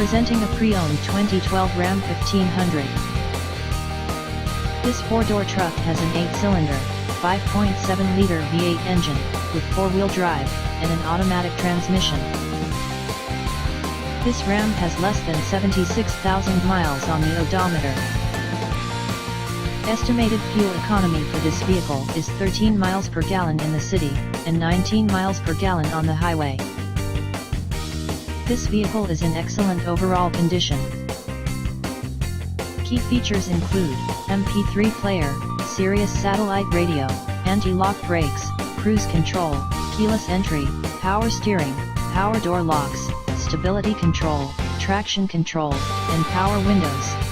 Presenting a pre-owned 2012 Ram 1500. This 4-door truck has an 8-cylinder, 5.7-liter V8 engine, with 4-wheel drive, and an automatic transmission. This Ram has less than 76,000 miles on the odometer. Estimated fuel economy for this vehicle is 13 miles per gallon in the city, and 19 miles per gallon on the highway. This vehicle is in excellent overall condition. Key features include MP3 player, Sirius satellite radio, anti-lock brakes, cruise control, keyless entry, power steering, power door locks, stability control, traction control, and power windows.